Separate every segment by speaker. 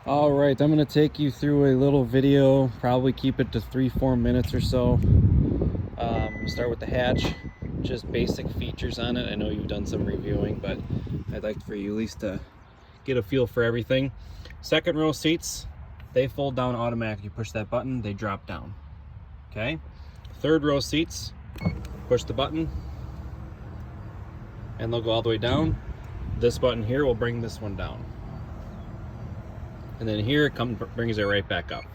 Speaker 1: All right, I'm going to take you through a little video, probably keep it to 3-4 minutes or so. Start with the hatch, just basic features on it. I know you've done some reviewing, but I'd like for you at least to get a feel for everything. Second row seats, they fold down automatically. You push that button, they drop down. Okay. Third row seats, push the button, and they'll go all the way down. This button here will bring this one down. And then here it brings it right back up.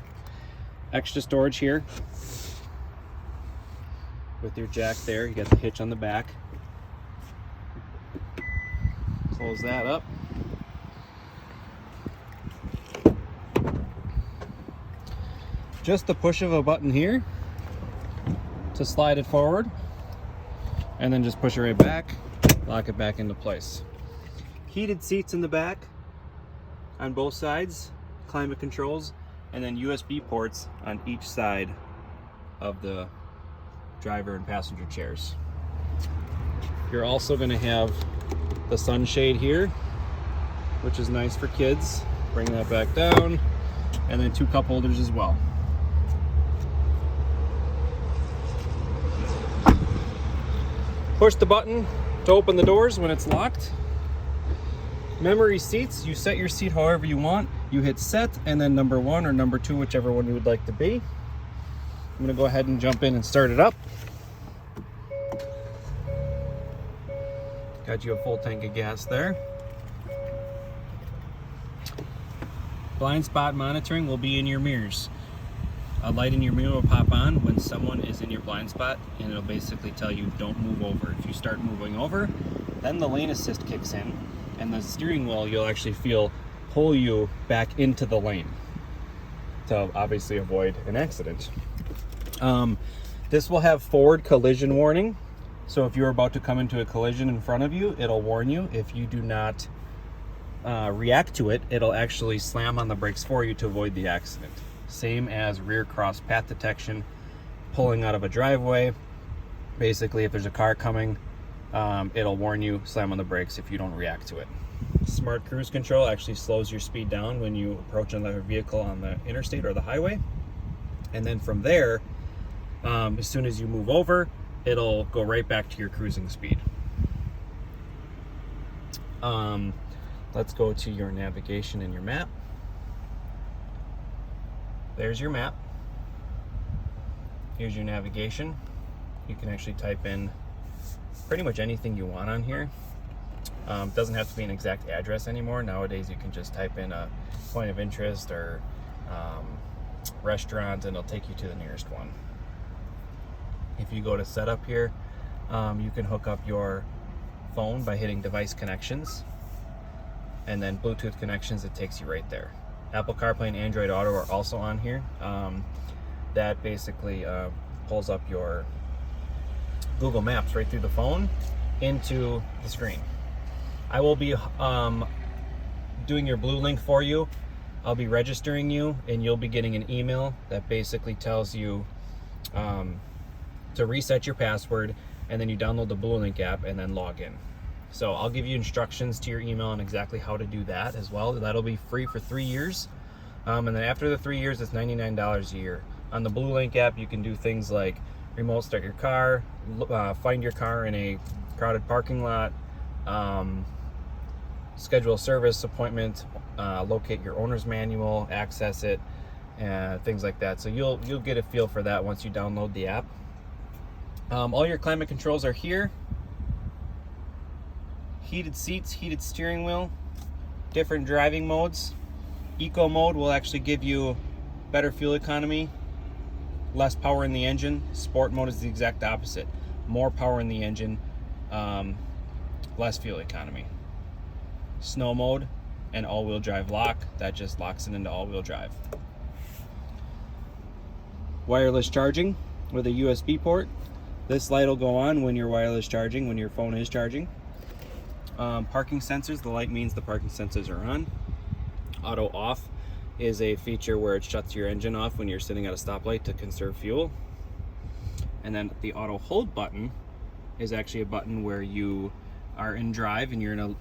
Speaker 1: Extra storage here with your jack there. You got the hitch on the back. Close that up. Just the push of a button here to slide it forward, and then just push it right back, lock it back into place. Heated seats in the back on both sides, climate controls, and then USB ports on each side of the driver and passenger chairs. You're also going to have the sunshade here, which is nice for kids. Bring that back down, and then 2 cup holders as well. Push the button to open the doors when it's locked. Memory seats, you set your seat however you want. You hit set and then number 1 or number 2, whichever one you would like to be. I'm gonna go ahead and jump in and start it up. Got you a full tank of gas there. Blind spot monitoring will be in your mirrors. A light in your mirror will pop on when someone is in your blind spot, and it'll basically tell you don't move over. If you start moving over, then the lane assist kicks in, and the steering wheel you'll actually feel pull you back into the lane to obviously avoid an accident. This will have forward collision warning, so if you're about to come into a collision in front of you, it'll warn you. If you do not react to it, it'll actually slam on the brakes for you to avoid the accident. Same as rear cross path detection, pulling out of a driveway. Basically, if there's a car coming, it'll warn you, slam on the brakes if you don't react to it. Smart cruise control actually slows your speed down when you approach another vehicle on the interstate or the highway. And then from there, as soon as you move over, it'll go right back to your cruising speed. Let's go to your navigation and your map. There's your map. Here's your navigation. You can actually type in pretty much anything you want on here. It doesn't have to be an exact address anymore. Nowadays you can just type in a point of interest or restaurant, and it'll take you to the nearest one. If you go to setup here, you can hook up your phone by hitting device connections, and then Bluetooth connections, it takes you right there. Apple CarPlay and Android Auto are also on here. That basically pulls up your Google Maps right through the phone into the screen. I will be doing your Blue Link for you. I'll be registering you, and you'll be getting an email that basically tells you to reset your password, and then you download the Blue Link app and then log in. So I'll give you instructions to your email on exactly how to do that as well. That'll be free for 3 years. And then after the 3 years, it's $99 a year. On the Blue Link app, you can do things like remote start your car, find your car in a crowded parking lot, schedule a service appointment, locate your owner's manual, access it, and things like that. So you'll get a feel for that once you download the app. All your climate controls are here. Heated seats, heated steering wheel, different driving modes. Eco mode will actually give you better fuel economy, less power in the engine. Sport mode is the exact opposite. More power in the engine, less fuel economy. Snow mode and all-wheel drive lock, that just locks it into all-wheel drive. Wireless charging with a USB port. This light will go on when you're wireless charging, when your phone is charging. Parking sensors, the light means the parking sensors are on. Auto off is a feature where it shuts your engine off when you're sitting at a stoplight to conserve fuel. And then the auto hold button is actually a button where you are in drive and you're in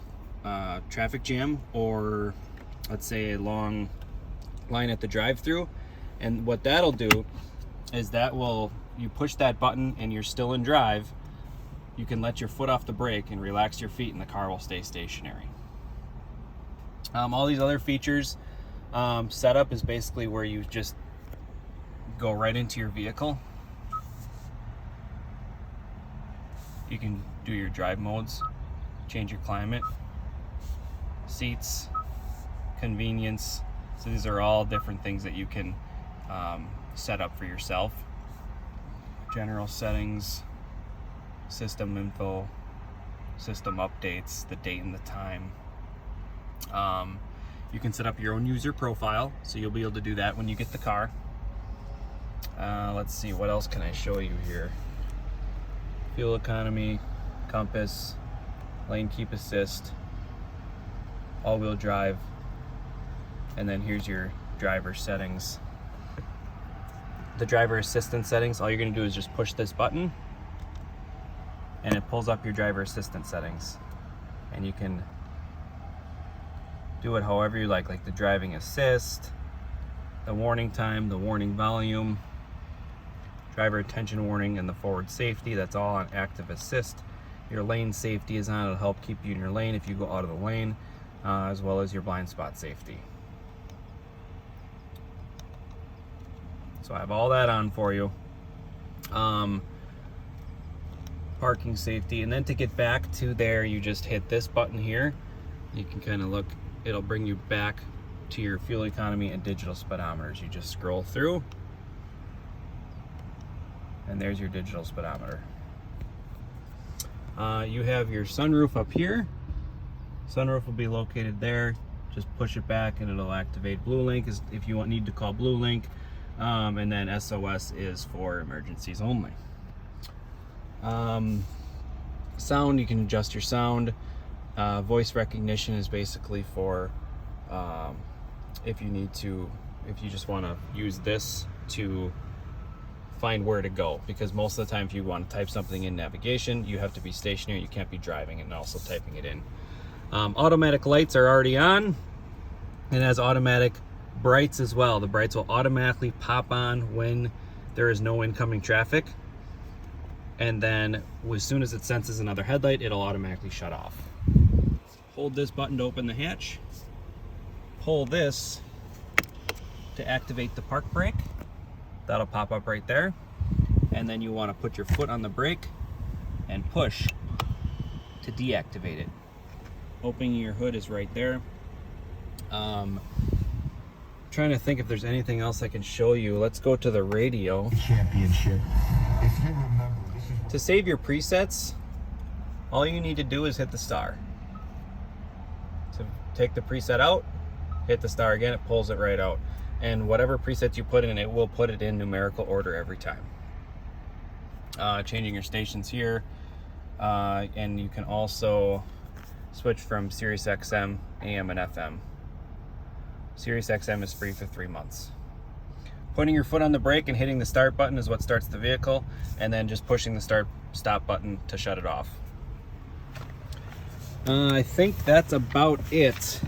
Speaker 1: a traffic jam, or let's say a long line at the drive-through. And what that'll do is you push that button and you're still in drive, you can let your foot off the brake and relax your feet and the car will stay stationary. All these other features, setup is basically where you just go right into your vehicle. You can do your drive modes, change your climate, seats, convenience. So these are all different things that you can set up for yourself. General settings, system info, system updates, the date and the time. You can set up your own user profile, so you'll be able to do that when you get the car. Let's see, what else can I show you here? Fuel economy, compass, lane keep assist, all-wheel drive, and then here's your driver settings. The driver assistance settings, all you're going to do is just push this button and it pulls up your driver assistance settings, and you can do it however you like the driving assist, the warning time, the warning volume, driver attention warning, and the forward safety. That's all on active assist. Your lane safety is on. It'll help keep you in your lane if you go out of the lane, as well as your blind spot safety. So I have all that on for you. Parking safety, and then to get back to there, you just hit this button here. You can kind of look, it'll bring you back to your fuel economy and digital speedometers. You just scroll through, and there's your digital speedometer. You have your sunroof up here. Sunroof will be located there. Just push it back and it'll activate Blue Link if you need to call Blue Link. And then SOS is for emergencies only. Sound, you can adjust your sound. Voice recognition is basically for if you just want to use this to find where to go, because most of the time if you want to type something in navigation, you have to be stationary. You can't be driving and also typing it in. Automatic lights are already on, and has automatic brights as well. The brights will automatically pop on when there is no incoming traffic, and then as soon as it senses another headlight, it'll automatically shut off. Hold this button to open the hatch, pull this to activate the park brake. That'll pop up right there, and then you want to put your foot on the brake and push to deactivate it. Opening your hood is right there. Trying to think if there's anything else I can show you. Let's go to the radio.
Speaker 2: Championship. If you remember,
Speaker 1: to save your presets, all you need to do is hit the star. So take the preset out, hit the star again, it pulls it right out. And whatever presets you put in, it will put it in numerical order every time. Changing your stations here, and you can also switch from Sirius XM, AM, and FM. Sirius XM is free for 3 months. Putting your foot on the brake and hitting the start button is what starts the vehicle, and then just pushing the stop button to shut it off. I think that's about it.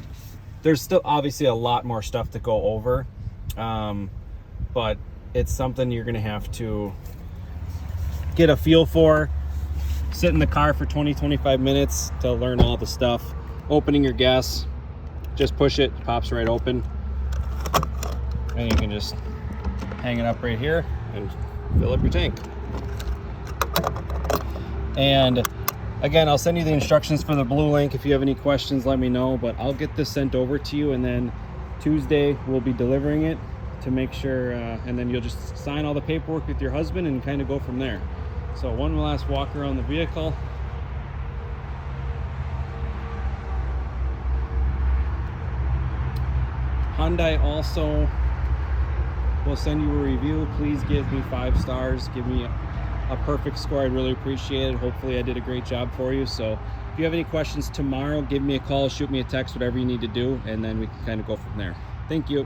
Speaker 1: There's still obviously a lot more stuff to go over, but it's something you're gonna have to get a feel for. Sit in the car for 20-25 minutes to learn all the stuff. Opening your gas, just push it, pops right open, and you can just hang it up right here and fill up your tank. And again, I'll send you the instructions for the Blue Link. If you have any questions, let me know, but I'll get this sent over to you, and then Tuesday we'll be delivering it to make sure, and then you'll just sign all the paperwork with your husband and kind of go from there. So one last walk around the vehicle. Hyundai also will send you a review. Please give me 5 stars. Give me a perfect score. I'd really appreciate it. Hopefully I did a great job for you. So if you have any questions tomorrow, give me a call, shoot me a text, whatever you need to do, and then we can kind of go from there. Thank you.